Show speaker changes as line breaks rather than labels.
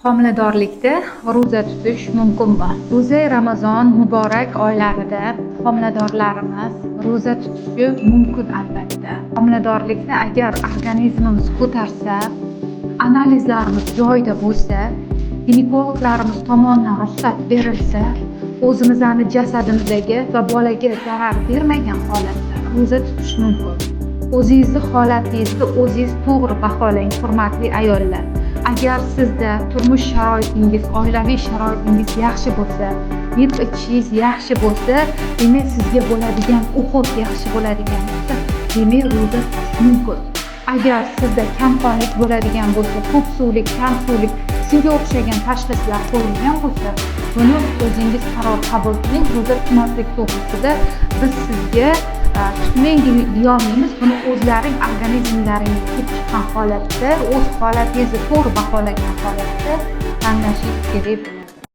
Homiladorlikda ro'za tutish mumkinmi? Ro'za Ramazon muborak oylarida homiladorlarimiz ro'za tutishi mumkin albatta. Homiladorlikda agar organizmimiz ko'tarsa, analizlarimiz joyida bo'lsa, ginekologlarimiz tomonidan ruxsat berilsa, o'zimizni jasadimizdagi va bolaga zarar bermagan holatda ro'za tutish mumkin. O'zingizni holatingizni o'zingiz to'g'ri baholang, hurmatli ayollar. Agar sizda turmush sharoitingiz, oilaviy sharoitingiz yaxshi bo'lsa, yeb ichishingiz yaxshi bo'lsa, demak sizga bo'ladigan o'qib yaxshi bo'ladigan bo'lsa, demak ro'za tutish mumkin. Agar sizda kamqonlik bo'ladigan bo'lsa, ko'p suvlik, kam suvlik, shunga o'xshagan tashxislar qo'yilgan bo'lsa, buni o'zingiz qaror qabul qiling. Ro'za tutmaslik to'g'risida biz sizga tutmang deyolmaymiz. Buni o'zlaring organizmlaringiz kelib chiqqan holatda, o'z holatingizni to'g'ri baholagan holatda tanlashingiz kerak.